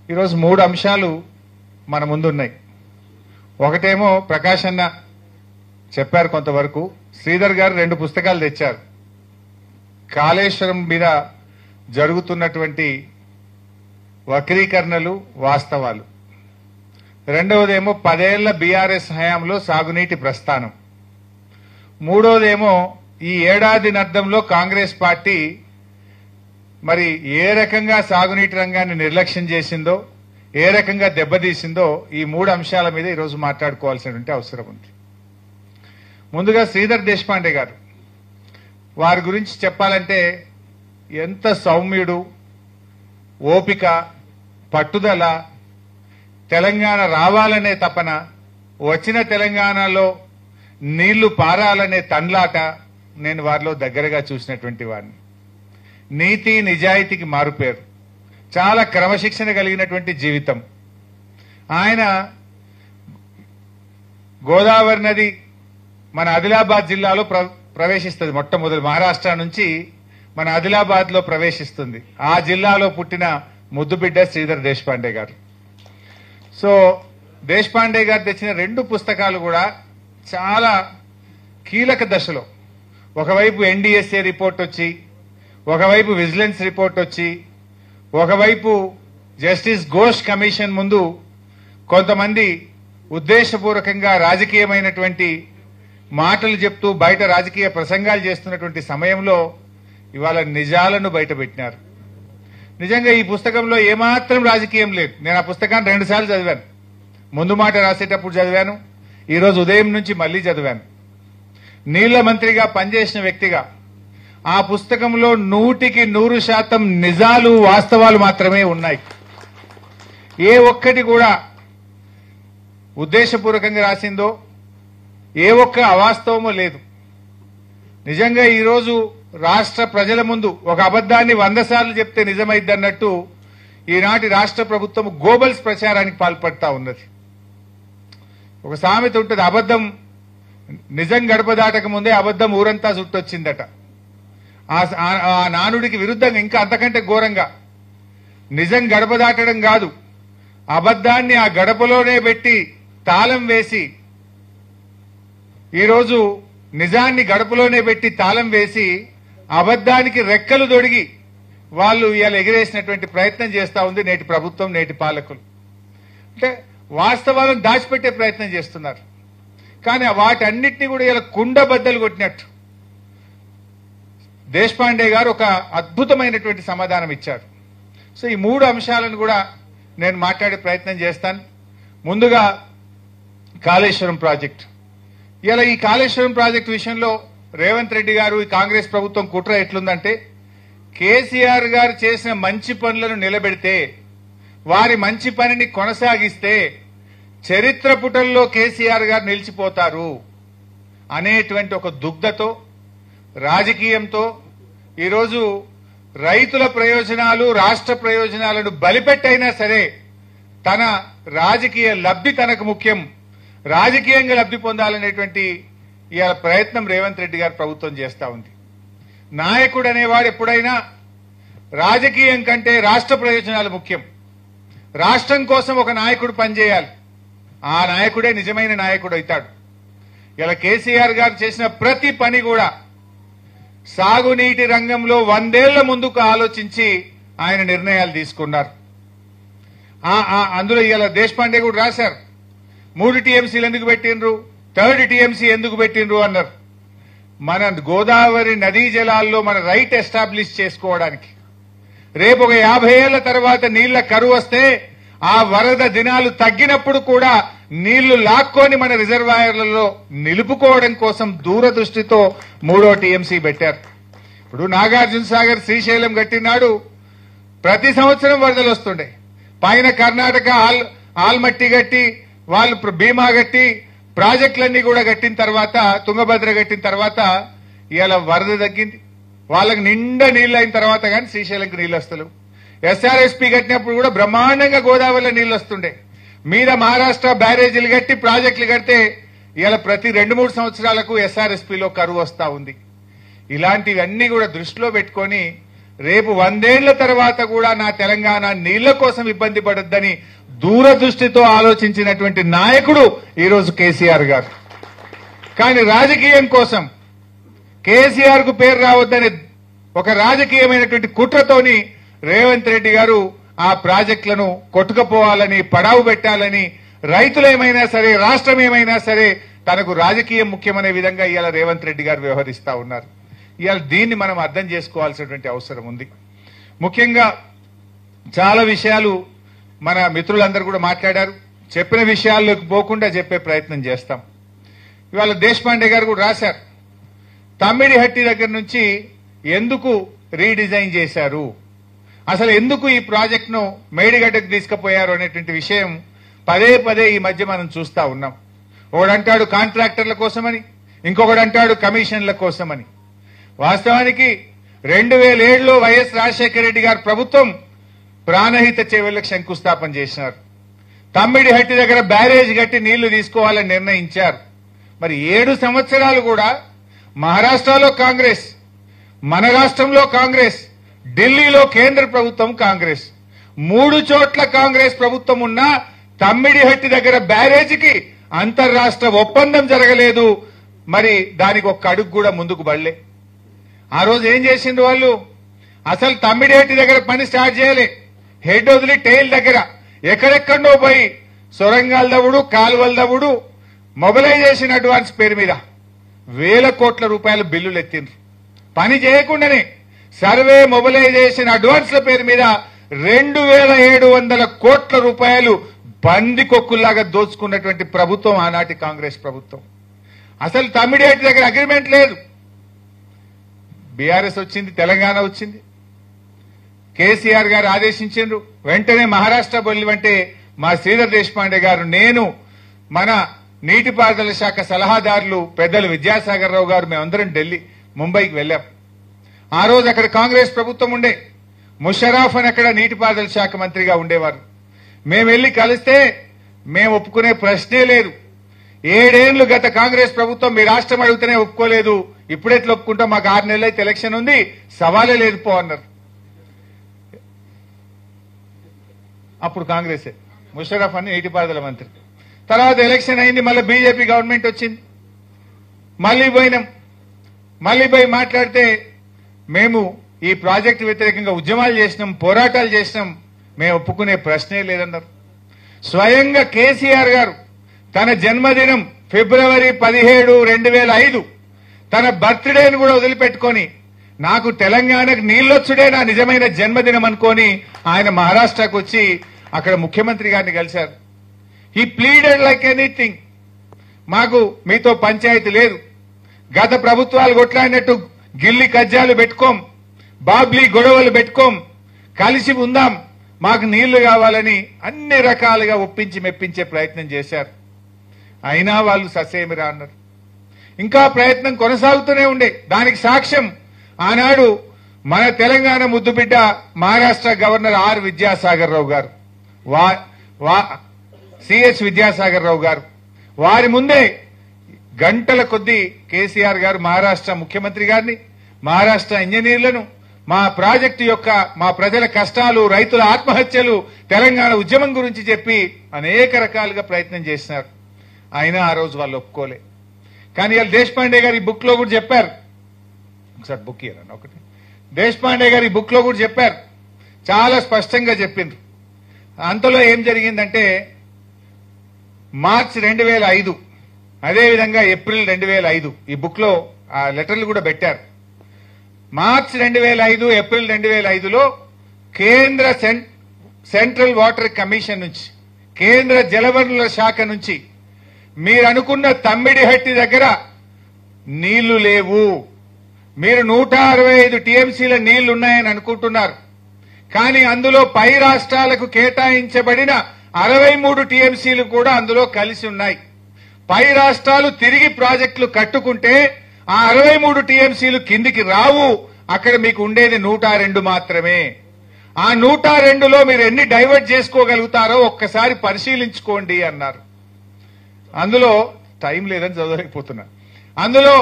ఈరోజు 3 అంశాలు మన ముందున్నాయి. ఒకటేమో ప్రకాష్ అన్న చెప్పారు కొంతవరకు. శ్రీధర్ గారు 2 పుస్తకాలు తెచ్చారు. కాళేశ్వరం మీద జరుగుతున్నటువంటి వక్రీకరణలు, వాస్తవాలు. రెండవదేమో 10 ఏళ్ల బీఆర్ఎస్ హయాంలో సాగునీటి ప్రస్థానం. మూడవదేమో ఈ ఏడాదినర్థంలో కాంగ్రెస్ పార్టీ మరి ఏ రకంగా సాగునీటి రంగాన్ని నిర్లక్ష్యం చేసిందో, ఏ రకంగా దెబ్బతీసిందో ఈ 3 అంశాల మీద ఈరోజు మాట్లాడుకోవాల్సినటువంటి అవసరం ఉంది. ముందుగా శ్రీధర్ దేశపాండే గారు, వారి గురించి చెప్పాలంటే ఎంత సౌమ్యుడు, ఓపిక, పట్టుదల, తెలంగాణ రావాలనే తపన, వచ్చిన తెలంగాణలో నీళ్లు పారాలనే తండ్లాట నేను వారిలో దగ్గరగా చూసినటువంటి వాడిని. నీతి నిజాయితీకి మారుపేరు, చాలా క్రమశిక్షణ కలిగినటువంటి జీవితం. ఆయన గోదావరి నది మన ఆదిలాబాద్ జిల్లాలో ప్రవేశిస్తుంది. మొట్టమొదటి మహారాష్ట్ర నుంచి మన ఆదిలాబాద్ లో ప్రవేశిస్తుంది. ఆ జిల్లాలో పుట్టిన ముద్దుబిడ్డ శ్రీధర్ దేశపాండే గారు. సో దేశపాండే గారు తెచ్చిన 2 పుస్తకాలు కూడా చాలా కీలక దశలో, ఒకవైపు ఎన్డీఎస్ఏ రిపోర్ట్ వచ్చి, ఒకవైపు విజిలెన్స్ రిపోర్ట్ వచ్చి, ఒకవైపు జస్టిస్ ఘోష్ కమిషన్ ముందు కొంతమంది ఉద్దేశపూర్వకంగా రాజకీయమైనటువంటి మాటలు చెప్తూ బయట రాజకీయ ప్రసంగాలు చేస్తున్నటువంటి సమయంలో ఇవాళ నిజాలను బయటపెట్టినారు. నిజంగా ఈ పుస్తకంలో ఏమాత్రం రాజకీయం లేదు. నేను ఆ పుస్తకాన్ని 2 సార్లు చదివాను. ముందు మాట రాసేటప్పుడు చదివాను, ఈ రోజు ఉదయం నుంచి మళ్లీ చదివాను. నీళ్ల మంత్రిగా పనిచేసిన వ్యక్తిగా ఆ పుస్తకంలో 100% నిజాలు, వాస్తవాలు మాత్రమే ఉన్నాయి. ఏ ఒక్కటి కూడా ఉద్దేశపూర్వకంగా రాసిందో, ఏ ఒక్క అవాస్తవమో లేదు. నిజంగా ఈరోజు రాష్ట్ర ప్రజల ముందు ఒక అబద్దాన్ని 100 సార్లు చెప్తే నిజమైద్దన్నట్టు ఈనాటి రాష్ట్ర ప్రభుత్వం గోబల్స్ ప్రచారానికి పాల్పడతా ఉన్నది. ఒక సామెత ఉంటుంది, అబద్దం నిజం గడప దాటక ముందే అబద్దం ఊరంతా చుట్టొచ్చిందట. ఆ నానుడికి విరుద్ధంగా ఇంకా అంతకంటే ఘోరంగా నిజం గడప దాటడం కాదు, అబద్దాన్ని ఆ గడపలోనే పెట్టి తాళం వేసి, ఈరోజు నిజాన్ని గడపలోనే పెట్టి తాళం వేసి అబద్దానికి రెక్కలు దొడిగి వాళ్ళు ఇవాళ ఎగిరేసినటువంటి ప్రయత్నం చేస్తా ఉంది నేటి ప్రభుత్వం, నేటి పాలకులు. అంటే వాస్తవాలను దాచిపెట్టే ప్రయత్నం చేస్తున్నారు. కానీ వాటన్నిటినీ కూడా ఇలా కుండబద్దలు కొట్టినట్టు దేశపాండే గారు ఒక అద్భుతమైనటువంటి సమాధానం ఇచ్చారు. సో ఈ 3 అంశాలను కూడా నేను మాట్లాడే ప్రయత్నం చేస్తాను. ముందుగా కాళేశ్వరం ప్రాజెక్టు. ఇలా ఈ కాళేశ్వరం ప్రాజెక్టు విషయంలో రేవంత్ రెడ్డి గారు, ఈ కాంగ్రెస్ ప్రభుత్వం కుట్ర ఎట్లుందంటే, కేసీఆర్ గారు చేసిన మంచి పనులను నిలబెడితే, వారి మంచి పనిని కొనసాగిస్తే చరిత్ర పుటల్లో కేసీఆర్ గారు నిలిచిపోతారు అనేటువంటి ఒక దుగ్ధతో, రాజకీయంతో ఈరోజు రైతుల ప్రయోజనాలు, రాష్ట్ర ప్రయోజనాలను బలిపెట్టైనా సరే తన రాజకీయ లబ్ధి తనకు ముఖ్యం, రాజకీయంగా లబ్ధి పొందాలనేటువంటి ఇవాళ ప్రయత్నం రేవంత్ రెడ్డి గారు ప్రభుత్వం చేస్తా ఉంది. నాయకుడు అనేవాడు ఎప్పుడైనా రాజకీయం కంటే రాష్ట్ర ప్రయోజనాలు ముఖ్యం. రాష్ట్రం కోసం ఒక నాయకుడు పనిచేయాలి, ఆ నాయకుడే నిజమైన నాయకుడు అవుతాడు. ఇలా కేసీఆర్ గారు చేసిన ప్రతి పని కూడా సాగునీటి రంగంలో 100 ఏళ్ల ముందుకు ఆలోచించి ఆయన నిర్ణయాలు తీసుకున్నారు. అందులో ఇలా దేశపాండే కూడా రాశారు, 3 టీఎంసీలు ఎందుకు పెట్టిండ్రు, 3rd టీఎంసీ ఎందుకు పెట్టిండ్రు అన్నారు. మన గోదావరి నదీ జలాల్లో మన రైట్ ఎస్టాబ్లిష్ చేసుకోవడానికి. రేపు ఒక 50 ఏళ్ల తర్వాత నీళ్ల కరువు వస్తే ఆ వరద దినాలు తగ్గినప్పుడు కూడా నీళ్లు లాక్కొని మన రిజర్వాయర్లలో నిలుపుకోవడం కోసం దూరదృష్టితో 3వ టీఎంసీ పెట్టారు. ఇప్పుడు నాగార్జున సాగర్, శ్రీశైలం కట్టినాడు, ప్రతి సంవత్సరం వరదలు వస్తుండే. పైన కర్ణాటక ఆల్మట్టి కట్టి, వాళ్ళు భీమా కట్టి, ప్రాజెక్టులన్నీ కూడా కట్టిన తర్వాత, తుంగభద్ర కట్టిన తర్వాత ఇవాళ వరద తగ్గింది. వాళ్ళకి నిండా నీళ్లు అయిన తర్వాత కానీ శ్రీశైలంకి నీళ్లు వస్తలేవు. ఎస్ఆర్ఎస్పీ కట్టినప్పుడు కూడా బ్రహ్మాండంగా గోదావరిలో నీళ్లు వస్తుండే. మీద మహారాష్ట్ర బ్యారేజీలు కట్టి ప్రాజెక్టులు కడితే ఇవాళ ప్రతి 2-3 సంవత్సరాలకు ఎస్ఆర్ఎస్పీలో కరువు వస్తా ఉంది. ఇలాంటివన్నీ కూడా దృష్టిలో పెట్టుకొని రేపు 100 ఏళ్ల తర్వాత కూడా నా తెలంగాణ నీళ్ల కోసం ఇబ్బంది పడొద్దని దూరదృష్టితో ఆలోచించినటువంటి నాయకుడు ఈరోజు కేసీఆర్ గారు. కానీ రాజకీయం కోసం కేసీఆర్ కు పేరు రావద్దని ఒక రాజకీయమైనటువంటి కుట్రతోని రేవంత్ రెడ్డి గారు ఆ ప్రాజెక్టులను కొట్టుకుపోవాలని, పడావు పెట్టాలని, రైతులేమైనా సరే, రాష్ట్రం ఏమైనా సరే తనకు రాజకీయం ముఖ్యమనే విధంగా ఇవాళ రేవంత్ రెడ్డి గారు వ్యవహరిస్తా ఉన్నారు. ఇవాళ దీన్ని మనం అర్థం చేసుకోవాల్సినటువంటి అవసరం ఉంది. ముఖ్యంగా చాలా విషయాలు మన మిత్రులందరూ కూడా మాట్లాడారు. చెప్పిన విషయాల్లోకి పోకుండా చెప్పే ప్రయత్నం చేస్తాం. ఇవాళ దేశపాండే గారు కూడా రాశారు, తమ్మిడిహట్టి దగ్గర నుంచి ఎందుకు రీడిజైన్ చేశారు, అసలు ఎందుకు ఈ ప్రాజెక్టును మేడిగడ్డకు తీసుకుపోయారు అనేటువంటి విషయం పదే పదే ఈ మధ్య మనం చూస్తా ఉన్నాం. ఒకడంటాడు కాంట్రాక్టర్ల కోసమని, ఇంకొకడు అంటాడు కమిషన్ల కోసమని. వాస్తవానికి 2007లో వైఎస్ రాజశేఖర రెడ్డి గారి ప్రభుత్వం ప్రాణహిత చెరువులకు శంకుస్థాపన చేసినారు. తమ్మిడిహట్టి దగ్గర బ్యారేజ్ కట్టి నీళ్లు తీసుకోవాలని నిర్ణయించారు. మరి 7 సంవత్సరాలు కూడా మహారాష్ట్రలో కాంగ్రెస్, మన రాష్ట్రంలో కాంగ్రెస్, ఢిల్లీలో కేంద్ర ప్రభుత్వం కాంగ్రెస్, 3 చోట్ల కాంగ్రెస్ ప్రభుత్వం ఉన్నా తమ్మిడిహట్టి దగ్గర బ్యారేజీకి అంతర్రాష్ట్ర ఒప్పందం జరగలేదు. మరి దానికి ఒక్క అడుగు కూడా ముందుకు పడలే. ఆ రోజు ఏం చేసిండ్రు వాళ్ళు, అసలు తమ్మిడిహట్టి దగ్గర పని స్టార్ట్ చేయలే. హెడ్ వదిలి టైల్ దగ్గర ఎక్కడెక్కడో పోయి సొరంగాల దవ్వుడు, కాలువల దవ్వుడు, మొబిలైజేషన్ అడ్వాన్స్ పేరు మీద వేల కోట్ల రూపాయల బిల్లులు ఎత్తిండ్రు. పని చేయకుండానే సర్వే మొబిలైజేషన్ అడ్వాన్స్ల పేరు మీద 2700 కోట్ల రూపాయలు బందికొక్కుల్లాగా దోచుకున్నటువంటి ప్రభుత్వం ఆనాటి కాంగ్రెస్ ప్రభుత్వం. అసలు తమ్మిడిహట్టి దగ్గర అగ్రిమెంట్ లేదు. బీఆర్ఎస్ వచ్చింది, తెలంగాణ వచ్చింది, కేసీఆర్ గారు ఆదేశించారు. వెంటనే మహారాష్ట్ర బొల్లివంటే మా శ్రీధర్ దేశపాండే గారు, నేను, మన నీటిపారుదల శాఖ సలహాదారులు పెద్దలు విద్యాసాగర్ రావు గారు, మేమందరం ఢిల్లీ, ముంబైకి వెళ్ళాం. ఆ రోజు అక్కడ కాంగ్రెస్ ప్రభుత్వం ఉండే. ముషర్రాఫ్ అని అక్కడ నీటిపారుదల శాఖ మంత్రిగా ఉండేవారు. మేము వెళ్లి కలిస్తే మేము ఒప్పుకునే ప్రశ్నే లేదు. 7 ఏళ్లు గత కాంగ్రెస్ ప్రభుత్వం మీ రాష్ట్రం అడిగితేనే ఒప్పుకోలేదు, ఇప్పుడెట్లా ఒప్పుకుంటాం, మాకు 6 నెలలు అయితే ఎలక్షన్ ఉంది, సవాలే లేదు పో అన్నారు. అప్పుడు కాంగ్రెసే, ముషర్రాఫ్ అని నీటిపారుదల మంత్రి. తర్వాత ఎలక్షన్ అయింది, మళ్ళీ బీజేపీ గవర్నమెంట్ వచ్చింది, మళ్ళీ పోయినాం. మళ్ళీ పోయి మాట్లాడితే మేము ఈ ప్రాజెక్టు వ్యతిరేకంగా ఉద్యమాలు చేసినాం, పోరాటాలు చేసినాం, మేము ఒప్పుకునే ప్రశ్నే లేదన్నారు. స్వయంగా కేసీఆర్ గారు తన జన్మదినం ఫిబ్రవరి 17, 2005 తన బర్త్డేను కూడా వదిలిపెట్టుకొని నాకు తెలంగాణకు నీళ్లొచ్చుడే నా నిజమైన జన్మదినం అనుకొని ఆయన మహారాష్ట్రకు వచ్చి అక్కడ ముఖ్యమంత్రి గారిని కలిశారు. హీ ప్లీడెడ్ లైక్ ఎనీథింగ్, మాకు మీతో పంచాయతీ లేదు, గత ప్రభుత్వాలు కొట్లాడినట్టు గిల్లి కజ్జాలు పెట్టుకోం, బాబ్లీ గొడవలు పెట్టుకోం, కలిసి ఉందాం, మాకు నీళ్లు కావాలని అన్ని రకాలుగా ఒప్పించి మెప్పించే ప్రయత్నం చేశారు. అయినా వాళ్ళు ససేమిరా అన్నారు. ఇంకా ప్రయత్నం కొనసాగుతూనే ఉండే. దానికి సాక్ష్యం ఆనాడు మన తెలంగాణ ముద్దుబిడ్డ మహారాష్ట్ర గవర్నర్ ఆర్ విద్యాసాగర్ రావు గారు, సిహెచ్ విద్యాసాగర్ రావు గారు, వారి ముందే గంటల కొద్దీ కేసీఆర్ గారు మహారాష్ట్ర ముఖ్యమంత్రి గారిని, మహారాష్ట్ర ఇంజనీర్లను మా ప్రాజెక్టు యొక్క, మా ప్రజల కష్టాలు, రైతుల ఆత్మహత్యలు, తెలంగాణ ఉద్యమం గురించి చెప్పి అనేక రకాలుగా ప్రయత్నం చేసినారు. అయినా ఆ రోజు వాళ్ళు ఒప్పుకోలే. కానీ వాళ్ళు దేశపాండే గారి బుక్ లో కూడా చెప్పారు, ఒకసారి బుక్ ఇయ్యారన్న ఒకటి, దేశపాండే గారి బుక్ లో కూడా చెప్పారు, చాలా స్పష్టంగా చెప్పిండ్రు. అంతలో ఏం జరిగిందంటే మార్చి 2005, అదేవిధంగా ఏప్రిల్ 2005 ఈ బుక్ లో ఆ లెటర్లు కూడా పెట్టారు. మార్చి 2005, ఏప్రిల్ 2005లో కేంద్ర సెంట్రల్ వాటర్ కమిషన్ నుంచి, కేంద్ర జలవనరుల శాఖ నుంచి మీరు అనుకున్న తమ్మిడిహట్టి దగ్గర నీళ్లు లేవు, మీరు 165 టీఎంసీల నీళ్లు ఉన్నాయని అనుకుంటున్నారు, కానీ అందులో పై రాష్ట్రాలకు కేటాయించబడిన 63 టీఎంసీలు కూడా అందులో కలిసి ఉన్నాయి. పై రాష్ట్రాలు తిరిగి ప్రాజెక్టులు కట్టుకుంటే ఆ 63 టీఎంసీలు కిందికి రావు, అక్కడ మీకు ఉండేది 102 మాత్రమే. ఆ 102లో మీరు ఎన్ని డైవర్ట్ చేసుకోగలుగుతారో ఒక్కసారి పరిశీలించుకోండి అన్నారు. అందులో టైం లేదని చదవలేకపోతున్నా. అందులో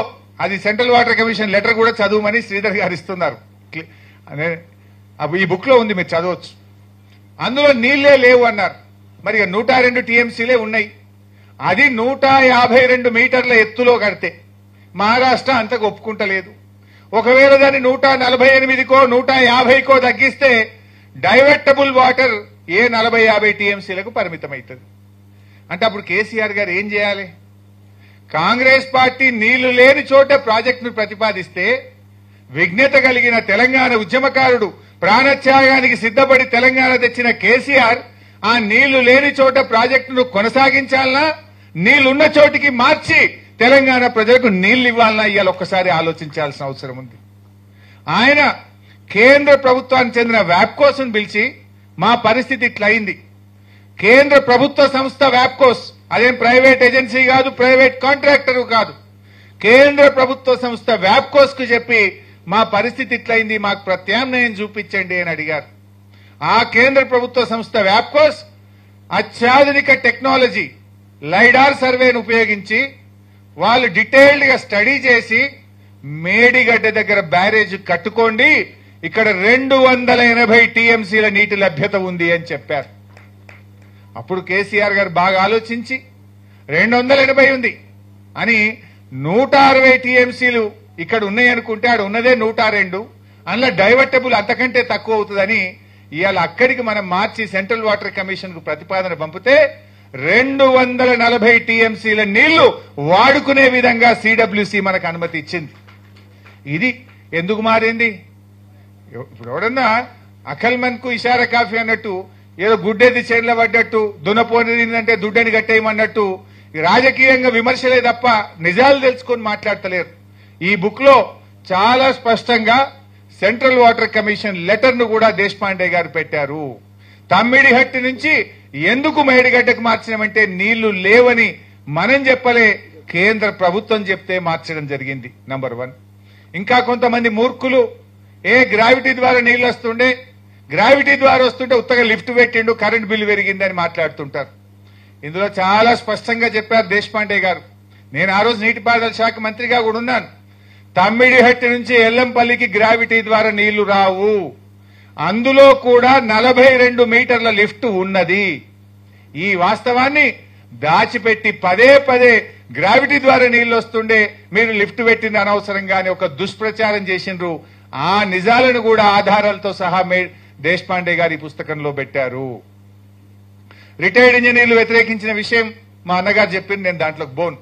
అది సెంట్రల్ వాటర్ కమిషన్ లెటర్ కూడా చదువుమని శ్రీధర్ గారు ఇస్తున్నారు. ఈ బుక్ లో ఉంది, మీరు చదవచ్చు. అందులో నీళ్లే లేవు అన్నారు. మరి 102 టీఎంసీలే ఉన్నాయి. అది 152 మీటర్ల ఎత్తులో కడితే మహారాష్ట్ర అంతకు ఒప్పుకుంటలేదు. ఒకవేళ దాన్ని 148కో 150కో తగ్గిస్తే డైవర్టబుల్ వాటర్ 40-50 టీఎంసీలకు పరిమితమవుతుంది. అంటే అప్పుడు కేసీఆర్ గారు ఏం చేయాలి? కాంగ్రెస్ పార్టీ నీళ్లు లేని చోట ప్రాజెక్టును ప్రతిపాదిస్తే విజ్ఞత కలిగిన తెలంగాణ ఉద్యమకారుడు ప్రాణత్యాగానికి సిద్ధపడి తెలంగాణ తెచ్చిన కేసీఆర్ ఆ నీళ్లు లేని చోట ప్రాజెక్టును కొనసాగించాలనా, నీళ్లున్న చోటికి మార్చి తెలంగాణ ప్రజలకు నీళ్లు ఇవ్వాలన్నా ఇవాళ ఒక్కసారి ఆలోచించాల్సిన అవసరం ఉంది. ఆయన కేంద్ర ప్రభుత్వానికి చెందిన వ్యాప్కోస్ను పిలిచి మా పరిస్థితి ఇట్లా అయింది, కేంద్ర ప్రభుత్వ సంస్థ వ్యాప్కోస్, అదేం ప్రైవేట్ ఏజెన్సీ కాదు, ప్రైవేట్ కాంట్రాక్టర్ కాదు, కేంద్ర ప్రభుత్వ సంస్థ వ్యాప్కోస్ కు చెప్పి మా పరిస్థితి ఇట్లయింది, మాకు ప్రత్యామ్నాయం చూపించండి అని అడిగారు. ఆ కేంద్ర ప్రభుత్వ సంస్థ వ్యాప్కోస్ అత్యాధునిక టెక్నాలజీ లైడార్ సర్వేను ఉపయోగించి వాళ్ళు డీటెయిల్డ్ గా స్టడీ చేసి మేడిగడ్డ దగ్గర బ్యారేజ్ కట్టుకోండి, ఇక్కడ 280 టీఎంసీల నీటి లభ్యత ఉంది అని చెప్పారు. అప్పుడు కేసీఆర్ గారు బాగా ఆలోచించి 280 ఉంది అని 160 టీఎంసీలు ఇక్కడ ఉన్నాయనుకుంటే ఆడ ఉన్నదే 102, అందులో డైవర్టబుల్ అంతకంటే తక్కువ అవుతుందని ఇవాళ అక్కడికి మనం మార్చి సెంట్రల్ వాటర్ కమిషన్ కు ప్రతిపాదన పంపితే 240 టీఎంసీల నీళ్లు వాడుకునే విధంగా సిడబ్ల్యూసీ మనకు అనుమతి ఇచ్చింది. ఇది ఎందుకు మారింది? ఇప్పుడు ఎవడన్నా అఖల్మన్ కు ఇషారా కాఫీ అన్నట్టు ఏదో గుడ్డెది చేర్ల పడ్డట్టు దున్నపోనిందంటే దుడ్డని కట్టేయమన్నట్టు రాజకీయంగా విమర్శలే తప్ప నిజాలు తెలుసుకొని మాట్లాడతలేరు. ఈ బుక్ లో చాలా స్పష్టంగా సెంట్రల్ వాటర్ కమిషన్ లెటర్ ను కూడా దేశపాండే గారు పెట్టారు. తమ్మిడిహట్టి నుంచి ఎందుకు మేడిగడ్డకు మార్చినామంటే నీళ్లు లేవని మనం చెప్పలే, కేంద్ర ప్రభుత్వం చెప్తే మార్చడం జరిగింది. నంబర్ 1. ఇంకా కొంతమంది మూర్ఖులు గ్రావిటీ ద్వారా నీళ్లు వస్తుండే, గ్రావిటీ ద్వారా వస్తుంటే ఉత్తగా లిఫ్ట్ పెట్టిండు కరెంట్ బిల్లు పెరిగిందని మాట్లాడుతుంటారు. ఇందులో చాలా స్పష్టంగా చెప్పారు దేశపాండే గారు. నేను ఆ రోజు నీటిపారుదల శాఖ మంత్రిగా కూడా ఉన్నాను. తమ్మిడిహట్టి నుంచి ఎల్లంపల్లికి గ్రావిటీ ద్వారా నీళ్లు రావు, అందులో కూడా 42 మీటర్ల లిఫ్ట్ ఉన్నది. ఈ వాస్తవాన్ని దాచిపెట్టి పదే గ్రావిటీ ద్వారా నీళ్లు వస్తుండే మీరు లిఫ్ట్ పెట్టింది అనవసరంగానే ఒక దుష్ప్రచారం చేసిండ్రు. ఆ నిజాలను కూడా ఆధారాలతో సహా దేశపాండే గారు ఈ పుస్తకంలో పెట్టారు. రిటైర్డ్ ఇంజనీర్లు వ్యతిరేకించిన విషయం మా అన్నగారు చెప్పింది, నేను దాంట్లోకి బోన్.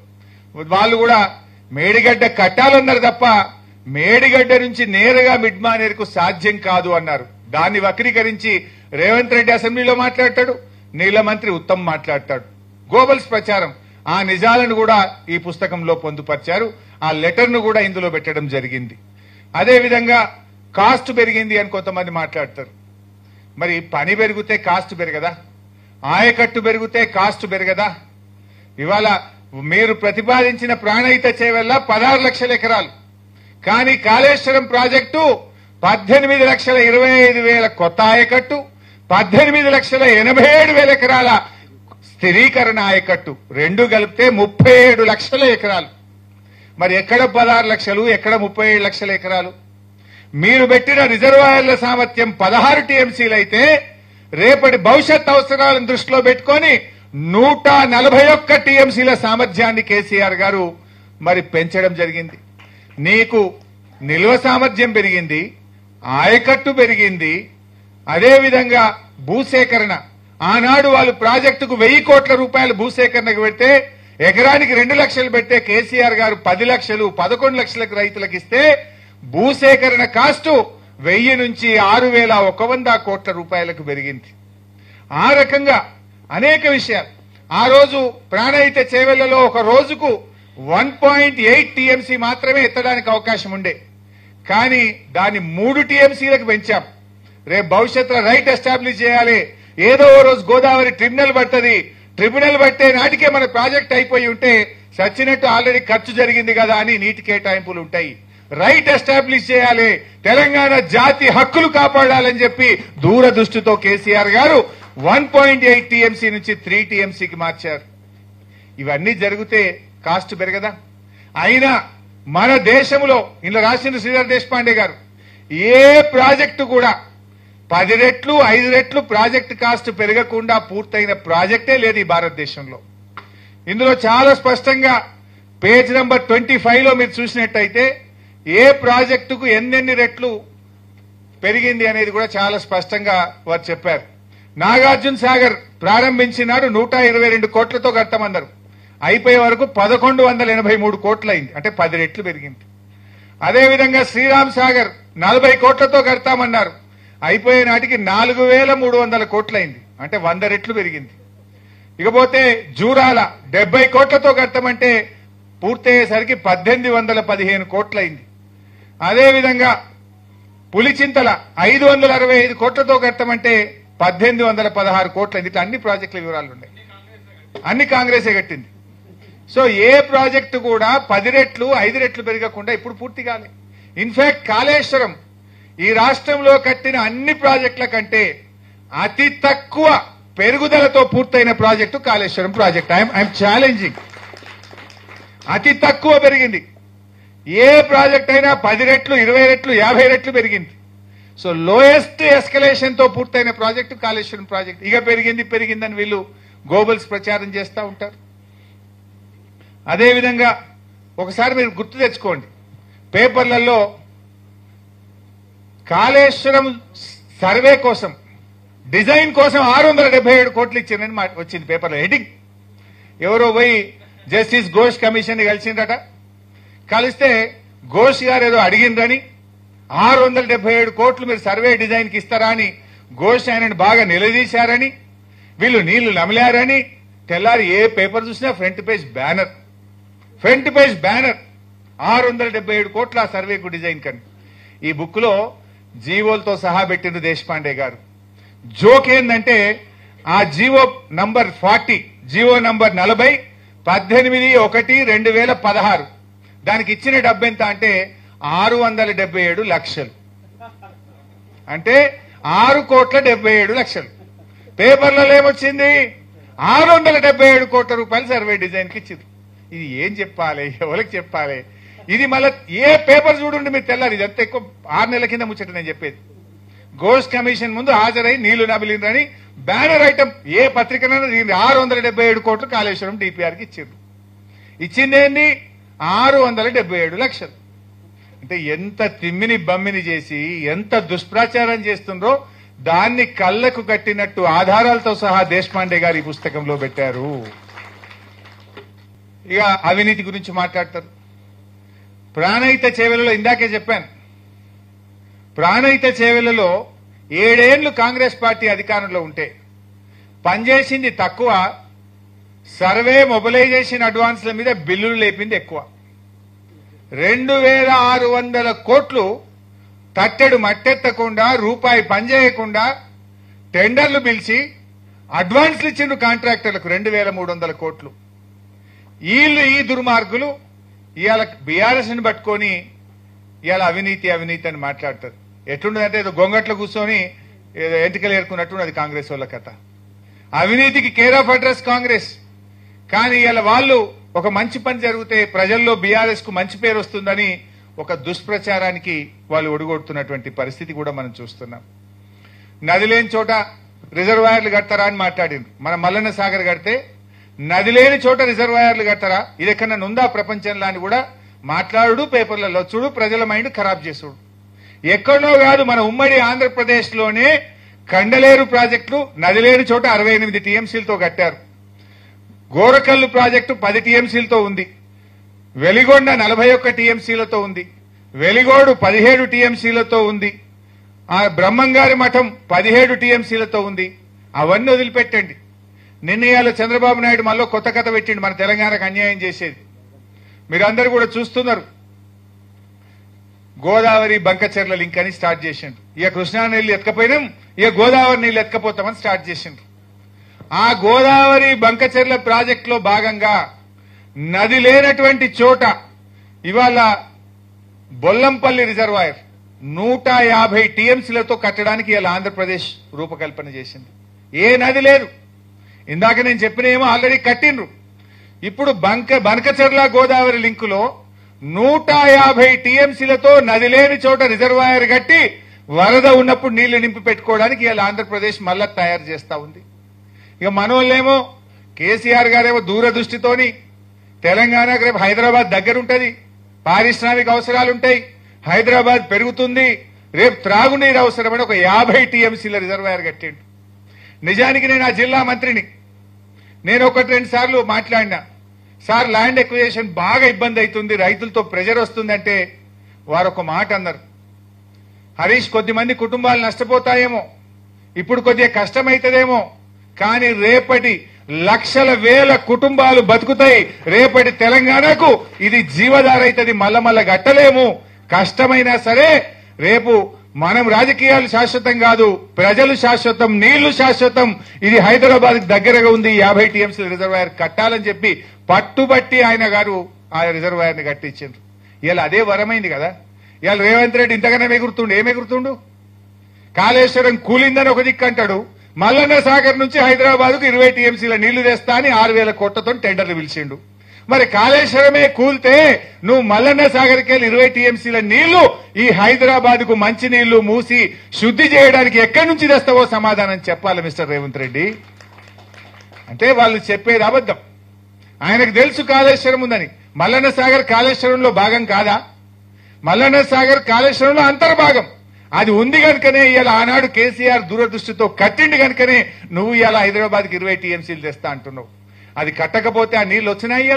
వాళ్ళు కూడా మేడిగడ్డ కట్టాలన్నారు తప్ప మేడిగడ్డ నుంచి నేరుగా మిడ్ మానేరుకు సాధ్యం కాదు అన్నారు. దాన్ని వక్రీకరించి రేవంత్ రెడ్డి అసెంబ్లీలో మాట్లాడతాడు, నీళ్ల మంత్రి ఉత్తమ్ మాట్లాడతాడు. గోబల్స్ ప్రచారం. ఆ నిజాలను కూడా ఈ పుస్తకంలో పొందుపరిచారు. ఆ లెటర్ ను కూడా ఇందులో పెట్టడం జరిగింది. అదేవిధంగా కాస్ట్ పెరిగింది అని కొంతమంది మాట్లాడతారు. మరి పని పెరిగితే కాస్ట్ పెరగదా? ఆయకట్టు పెరిగితే కాస్ట్ పెరగదా? ఇవాళ మీరు ప్రతిపాదించిన ప్రాణహిత చేవల్ల 16 లక్షల ఎకరాలు, కానీ కాళేశ్వరం ప్రాజెక్టు 18,25,000 కొత్త ఆయకట్టు, 18,87,000 ఎకరాల స్థిరీకరణ ఆయకట్టు, రెండు కలిపితే 37 లక్షల ఎకరాలు. మరి ఎక్కడ 16 లక్షలు, ఎక్కడ 37 లక్షల ఎకరాలు? మీరు పెట్టిన రిజర్వాయర్ల సామర్థ్యం 16 టీఎంసీలు అయితే రేపటి భవిష్యత్ అవసరాలను దృష్టిలో పెట్టుకొని 141 టీఎంసీల సామర్థ్యాన్ని కేసీఆర్ గారు మరి పెంచడం జరిగింది. నీకు నిల్వ సామర్థ్యం పెరిగింది, ఆయకట్టు పెరిగింది, అదేవిధంగా భూసేకరణ. ఆనాడు వాళ్ళు ప్రాజెక్టుకు 1000 కోట్ల రూపాయలు భూసేకరణకు పెడితే ఎకరానికి 2 లక్షలు పెడితే కేసీఆర్ గారు 10 లక్షలు 11 లక్షలకు రైతులకు ఇస్తే భూసేకరణ కాస్టు 1000 నుంచి 6,100 కోట్ల రూపాయలకు పెరిగింది. ఆ రకంగా అనేక విషయాలు. ఆ రోజు ప్రాణహిత చేవెళ్లలో ఒక రోజుకు 1.8 టీఎంసీ మాత్రమే ఎత్తడానికి అవకాశం ఉండే, కానీ దాన్ని 3 టీఎంసీలకు పెంచాం. రేపు భవిష్యత్తులో రైట్ ఎస్టాబ్లిష్ చేయాలి. ఏదో ఓ రోజు గోదావరి ట్రిబ్యునల్ పడుతుంది, ట్రిబ్యునల్ పట్టే నాటికే మన ప్రాజెక్ట్ అయిపోయి ఉంటే సచ్చినట్టు ఆల్రెడీ ఖర్చు జరిగింది కదా అని నీటి కేటాయింపులు ఉంటాయి. రైట్ ఎస్టాబ్లిష్ చేయాలి, తెలంగాణ జాతి హక్కులు కాపాడాలని చెప్పి దూరదృష్టితో కేసీఆర్ గారు 1.8 టీఎంసీ నుంచి 3 టీఎంసీకి మార్చారు. ఇవన్నీ జరిగితే కాస్ట్ పెరగదా? అయినా మన దేశంలో ఇందులో రాసిన శ్రీధర్ దేశపాండే గారు ఏ ప్రాజెక్టు కూడా 10 రెట్లు 5 రెట్లు ప్రాజెక్టు కాస్ట్ పెరగకుండా పూర్తయిన ప్రాజెక్టే లేదు ఈ భారతదేశంలో. ఇందులో చాలా స్పష్టంగా పేజ్ నంబర్ 25లో మీరు చూసినట్టయితే ఏ ప్రాజెక్టుకు ఎన్నెన్ని రెట్లు పెరిగింది అనేది కూడా చాలా స్పష్టంగా వారు చెప్పారు. నాగార్జున సాగర్ ప్రారంభించినాడు 122 కోట్లతో కడతామన్నారు. అయిపోయే వరకు 1183 కోట్లయింది, అంటే 10 రెట్లు పెరిగింది. అదేవిధంగా శ్రీరామ్ సాగర్ 40 కోట్లతో కడతామన్నారు. అయిపోయే నాటికి 4300 కోట్లయింది, అంటే 100 రెట్లు పెరిగింది. ఇకపోతే జూరాల 70 కోట్లతో కడతామంటే పూర్తయ్యేసరికి 1815 కోట్లయింది. అదేవిధంగా పులిచింతల 565 కోట్లతో కడతామంటే 1816 కోట్లయింది. ఇట్లా అన్ని ప్రాజెక్టుల వివరాలు ఉన్నాయి. అన్ని కాంగ్రెసే కట్టింది. సో ఏ ప్రాజెక్టు కూడా 10 రెట్లు 5 రెట్లు పెరగకుండా ఇప్పుడు పూర్తి కాలే. ఇన్ఫాక్ట్ కాళేశ్వరం ఈ రాష్ట్రంలో కట్టిన అన్ని ప్రాజెక్టుల కంటే అతి తక్కువ పెరుగుదలతో పూర్తయిన project Kaleshwaram project. I'm challenging. అతి తక్కువ పెరిగింది. ఏ ప్రాజెక్ట్ అయినా 10 రెట్లు 20 రెట్లు 50 రెట్లు పెరిగింది. సో లోయెస్ట్ ఎస్కలేషన్ తో పూర్తయిన ప్రాజెక్టు కాళేశ్వరం ప్రాజెక్ట్. ఇక పెరిగిందని వీళ్ళు గోబల్స్ ప్రచారం చేస్తూ ఉంటారు. అదేవిధంగా ఒకసారి మీరు గుర్తు తెచ్చుకోండి, పేపర్లలో కాళేశ్వరం సర్వే కోసం డిజైన్ కోసం 677 కోట్లు ఇచ్చిందని వచ్చింది పేపర్లో హెడ్డింగ్. ఎవరో పోయి జస్టిస్ ఘోష్ కమిషన్ కలిసిందట. కలిస్తే ఘోష్ గారు ఏదో అడిగిందని 677 కోట్లు మీరు సర్వే డిజైన్ కి ఇస్తారా అని ఘోష్ ఆయనను బాగా నిలదీశారని, వీళ్ళు నీళ్లు నమిలారని తెల్లారి ఏ పేపర్ చూసినా ఫ్రంట్ పేజ్ బ్యానర్ 677 కోట్ల ఆ సర్వేకు డిజైన్ కని. ఈ బుక్ లో జీవోలతో సహా పెట్టిండు దేశపాండే గారు. జోక్ ఏందంటే ఆ జీవో నంబర్ 40 జీవో నంబర్ 40 18/1/2016 దానికి ఇచ్చిన డబ్బు ఎంత అంటే 677 లక్షలు, అంటే 6,77,00,000. పేపర్లలో ఏమొచ్చింది? 677 కోట్ల రూపాయలు సర్వే డిజైన్ కి ఇచ్చింది. ఇది ఏం చెప్పాలి, ఎవరికి చెప్పాలి? ఇది మళ్ళీ ఏ పేపర్ చూడండి మీరు తెల్లారి. ఇదంతా ఎక్కువ 6 నెలల కింద ముచ్చట నేను చెప్పేది. ఘోష్ కమిషన్ ముందు హాజరై నీళ్లు నమిలిందని బ్యానర్ ఐటమ్ ఏ పత్రికనైనా 677 కోట్లు కాళేశ్వరం డిపిఆర్ కి ఇచ్చిండ్రు. ఇచ్చిందేంది 677 లక్షలు. అంటే ఎంత తిమ్మిని బమ్మిని చేసి ఎంత దుష్ప్రచారం చేస్తుండ్రో దాన్ని కళ్లకు కట్టినట్టు ఆధారాలతో సహా దేశపాండే గారు ఈ పుస్తకంలో పెట్టారు. ఇక అవినీతి గురించి మాట్లాడతారు. ప్రాణహిత చేవెలలో ఇందాకే చెప్పాను, ప్రాణహిత చేవెలలో 7 ఏళ్లు కాంగ్రెస్ పార్టీ అధికారంలో ఉంటే పనిచేసింది తక్కువ, సర్వే మొబిలైజేషన్ అడ్వాన్స్ల మీద బిల్లులు లేపింది ఎక్కువ. 2600 కోట్లు తట్టెడు మట్టెత్తకుండా రూపాయి పనిచేయకుండా టెండర్లు పిలిచి అడ్వాన్స్లు ఇచ్చిండ్రు కాంట్రాక్టర్లకు 2300 కోట్లు. వీళ్ళు ఈ దుర్మార్గులు ఇవాళ బీఆర్ఎస్ ని పట్టుకొని ఇవాళ అవినీతి అవినీతి అని మాట్లాడతారు. ఎట్లుండదంటే ఏదో గొంగట్లో కూర్చొని ఏదో ఎంటికలు ఏరుకున్నట్టున్నది కాంగ్రెస్ వాళ్ళ కథ. అవినీతికి కేర్ ఆఫ్ అడ్రస్ కాంగ్రెస్. కానీ ఇవాళ వాళ్ళు ఒక మంచి పని జరిగితే ప్రజల్లో బీఆర్ఎస్ కు మంచి పేరు వస్తుందని ఒక దుష్ప్రచారానికి వాళ్ళు ఒడిగొడుతున్నటువంటి పరిస్థితి కూడా మనం చూస్తున్నాం. నది లేని చోట రిజర్వాయర్లు కడతారా అని మాట్లాడింది. మన మల్లన్న సాగర్ కడితే నది లేని చోట రిజర్వాయర్లు కడతారా, ఇది ఎక్కడన్నా ఉందా ప్రపంచంలో అని కూడా మాట్లాడు, పేపర్లలో చూడు, ప్రజల మైండ్ ఖరాబ్ చేసుడు. ఎక్కడనో కాదు, మన ఉమ్మడి ఆంధ్రప్రదేశ్ లోనే కండలేరు ప్రాజెక్టులు నది లేని చోట 68 టీఎంసీలతో కట్టారు. గోరకల్లు ప్రాజెక్టు 10 టీఎంసీలతో ఉంది. వెలిగొండ 41 టీఎంసీలతో ఉంది. వెలిగోడు 17 టీఎంసీలతో ఉంది. ఆ బ్రహ్మంగారి మఠం 17 టీఎంసీలతో ఉంది. అవన్నీ వదిలిపెట్టండి. నిర్ణయాలు చంద్రబాబు నాయుడు మళ్ళీ కొత్త కథ పెట్టిండు, మన తెలంగాణకు అన్యాయం చేసేది. మీరందరూ కూడా చూస్తున్నారు. గోదావరి బంకచెర్ల లింక్ అని స్టార్ట్ చేసిండు. ఇక కృష్ణా నీళ్లు ఎత్తుకపోయినాం, ఇక గోదావరి నీళ్లు ఎత్తుకపోతామని స్టార్ట్ చేసిండ్రు. ఆ గోదావరి బంకచెర్ల ప్రాజెక్ట్ లో భాగంగా నది లేనటువంటి చోట ఇవాళ బొల్లంపల్లి రిజర్వాయర్ 150 టీఎంసీలతో కట్టడానికి ఇలా ఆంధ్రప్రదేశ్ రూపకల్పన చేసింది. ఏ నది లేదు. ఇందాక నేను చెప్పినేమో ఆల్రెడీ కట్టిండ్రు. ఇప్పుడు బంకచెర్ల గోదావరి లింకులో 150 టీఎంసీలతో నది లేని చోట రిజర్వాయర్ కట్టి వరద ఉన్నప్పుడు నీళ్లు నింపి పెట్టుకోవడానికి ఇలా ఆంధ్రప్రదేశ్ మళ్ళా తయారు చేస్తా ఉంది. ఇక మనోళ్ళేమో కేసీఆర్ గారేమో దూరదృష్టితోని తెలంగాణకు రేపు హైదరాబాద్ దగ్గరుంటది, పారిశ్రామిక అవసరాలుంటాయి, హైదరాబాద్ పెరుగుతుంది, రేపు త్రాగునీరు అవసరమని ఒక 50 టీఎంసీల రిజర్వాయర్ కట్టిండు. నిజానికి నేను ఆ జిల్లా మంత్రిని, నేను 1-2 సార్లు మాట్లాడినా, సార్ ల్యాండ్ ఎక్విజిషన్ బాగా ఇబ్బంది అవుతుంది, రైతులతో ప్రెజర్ వస్తుందంటే వారు ఒక మాట అన్నారు, హరీష్ కొద్దిమంది కుటుంబాలు నష్టపోతాయేమో, ఇప్పుడు కొద్దిగా కష్టమైతుందేమో, కానీ రేపటి లక్షల వేల కుటుంబాలు బతుకుతాయి, రేపటి తెలంగాణకు ఇది జీవధార అవుతుంది, మల్ల గట్టలేము, కష్టమైనా సరే రేపు మనం రాజకీయాలు శాశ్వతం కాదు, ప్రజలు శాశ్వతం, నీళ్లు శాశ్వతం, ఇది హైదరాబాద్ దగ్గరగా ఉంది, 50 టీఎంసీల రిజర్వాయర్ కట్టాలని చెప్పి పట్టుబట్టి ఆయన గారు ఆ రిజర్వాయర్ ని కట్టించారు. ఇలా అదే వరమైంది కదా. ఇవాళ రేవంత్ రెడ్డి ఇంతకన్నా ఎగురుతుండు, ఏమెగురుతుండు? కాళేశ్వరం కూలిందని ఒక దిక్కు అంటాడు, మల్లన్న సాగర్ నుంచి హైదరాబాద్ కు 20 టీఎంసీల నీళ్లు తెస్తా అని 6,000 కోట్లతో టెండర్లు పిలిచిండు. మరి కాళేశ్వరమే కూల్తే నువ్వు మల్లన్న సాగర్కి వెళ్ళి 20 టీఎంసీల నీళ్లు ఈ హైదరాబాద్ కు మంచి నీళ్లు మూసి శుద్ధి చేయడానికి ఎక్కడి నుంచి తెస్తావో సమాధానం చెప్పాలి మిస్టర్ రేవంత్ రెడ్డి. అంటే వాళ్ళు చెప్పేది అబద్ధం. ఆయనకు తెలుసు కాళేశ్వరం ఉందని. మల్లన్న సాగర్ కాళేశ్వరంలో భాగం కాదా? మల్లన్న సాగర్ కాళేశ్వరంలో అంతర్భాగం. అది ఉంది కనుకనే ఇవాళ ఆనాడు కేసీఆర్ దూరదృష్టితో కట్టిండి కనుకనే నువ్వు ఇవాళ హైదరాబాద్కి 20 టీఎంసీలు తెస్తా అంటున్నావు. అది కట్టకపోతే ఆ నీళ్లు వచ్చినాయి.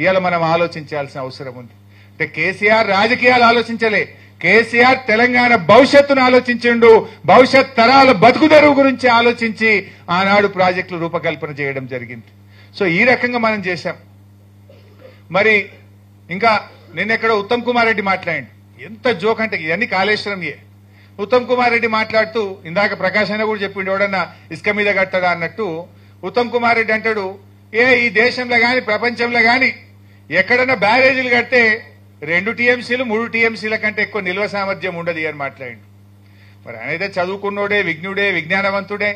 ఇవాళ మనం ఆలోచించాల్సిన అవసరం ఉంది. అంటే కేసీఆర్ రాజకీయాలు ఆలోచించలే, కేసీఆర్ తెలంగాణ భవిష్యత్తును ఆలోచించిండు, భవిష్యత్ తరాల బతుకుదెరువు గురించి ఆలోచించి ఆనాడు ప్రాజెక్టులు రూపకల్పన చేయడం జరిగింది. సో ఈ రకంగా మనం చేశాం. మరి ఇంకా నిన్నెక్కడ ఉత్తమ్ కుమార్ రెడ్డి మాట్లాడిండు, ఎంత జోక్ అంటే ఇవన్నీ కాళేశ్వరంయే. ఉత్తమ్ కుమార్ రెడ్డి మాట్లాడుతూ ఇందాక ప్రకాష్ అయినా కూడా చెప్పిండు, ఎవడన్నా ఇసుక మీద కట్టడా అన్నట్టు ఉత్తమ్ కుమార్ రెడ్డి అంటాడు, ఈ దేశంలో గాని ప్రపంచంలో గాని ఎక్కడన్నా బ్యారేజీలు కడితే 2 టీఎంసీలు 3 టీఎంసీల కంటే ఎక్కువ నిల్వ సామర్థ్యం ఉండదు అని మాట్లాడిండు. మరి ఆయన అయితే చదువుకున్నోడే, విజ్ఞుడే, విజ్ఞానవంతుడే,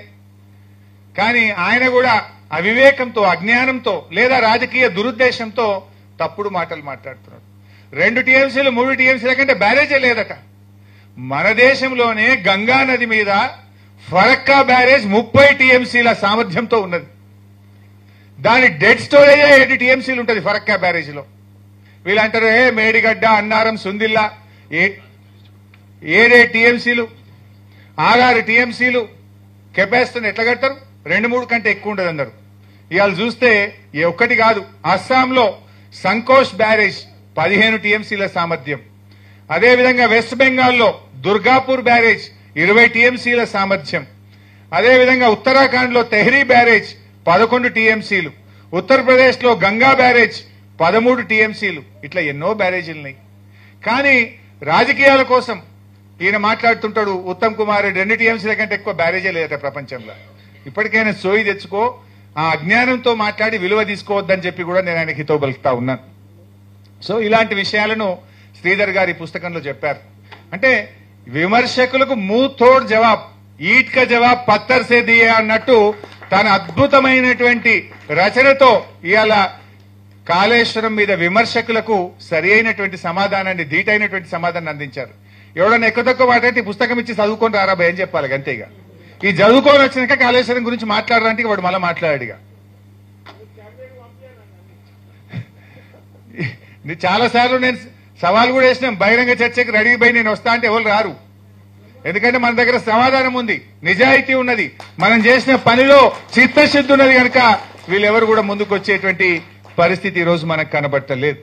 కానీ ఆయన కూడా అవివేకంతో, అజ్ఞానంతో లేదా రాజకీయ దురుద్దేశంతో తప్పుడు మాటలు మాట్లాడుతున్నాడు. 2 టీఎంసీలు 3 టీఎంసీల కంటే బ్యారేజే లేదట. మన దేశంలోనే గంగా నది మీద ఫరక్కా బ్యారేజ్ 30 టీఎంసీల సామర్థ్యంతో ఉన్నది. దాని డెడ్ స్టోరేజ్ 7 టీఎంసీలు ఉంటుంది ఫరక్కా బ్యారేజ్ లో. వీళ్ళంటారు మేడిగడ్డ, అన్నారం, సుందిల్లా 7 టీఎంసీలు 6 టీఎంసీలు కెపాసిటీని ఎట్లా కడతారు? 2-3 కంటే ఎక్కువ ఉండదు అన్నారు. ఇవాళ చూస్తే ఒక్కటి కాదు, అస్సాంలో సంకోష్ బ్యారేజ్ 15 టీఎంసీల సామర్థ్యం. అదేవిధంగా వెస్ట్ బెంగాల్లో దుర్గాపూర్ బ్యారేజ్ 20 టీఎంసీల సామర్థ్యం. అదేవిధంగా ఉత్తరాఖండ్ లో తెహ్రీ బ్యారేజ్ 11 టీఎంసీలు, ఉత్తరప్రదేశ్ లో గంగా బ్యారేజ్ 13 టీఎంసీలు. ఇట్లా ఎన్నో బ్యారేజీలు ఉన్నాయి. కానీ రాజకీయాల కోసం ఈయన మాట్లాడుతుంటాడు ఉత్తమ్ కుమార్ రెడ్డి, 2 టీఎంసీల కంటే ఎక్కువ బ్యారేజే లేదట ప్రపంచంలో. ఇప్పటికైనా సోయి తెచ్చుకో, ఆ అజ్ఞానంతో మాట్లాడి విలువ తీసుకోవద్దని చెప్పి కూడా నేను ఆయనకి హితవు పలుకుతా ఉన్నాను. సో ఇలాంటి విషయాలను శ్రీధర్ గారి పుస్తకంలో చెప్పారు. అంటే విమర్శకులకు మూతోడ్ జవాబ్, ఈట్ కా జవాబ్ పత్తర్ సే దియే అన్నట్టు తన అద్భుతమైనటువంటి రచనతో ఇవాళ కాళేశ్వరం మీద విమర్శకులకు సరి అయినటువంటి సమాధానాన్ని, ధీటైనటువంటి సమాధానాన్ని అందించారు. ఎవడన్నా ఎక్కువ తక్కువ మాట్లాడితే పుస్తకం ఇచ్చి చదువుకొని రారా భయం చెప్పాలి అంతేగా. ఈ చదువుకొని వచ్చినాక కాళేశ్వరం గురించి మాట్లాడడానికి వాడు మళ్ళీ మాట్లాడాడుగా. చాలా సార్లు నేను సవాల్ కూడా వేసినాం, బహిరంగ చర్చకు రెడీ పోయి నేను వస్తా అంటే ఎవరు రారు. ఎందుకంటే మన దగ్గర సమాధానం ఉంది, నిజాయితీ ఉన్నది, మనం చేసిన పనిలో చిత్తశుద్ధి ఉన్నది కనుక వీళ్ళెవరు కూడా ముందుకు వచ్చేటువంటి పరిస్థితి ఈ రోజు మనకు కనబడతలేదు.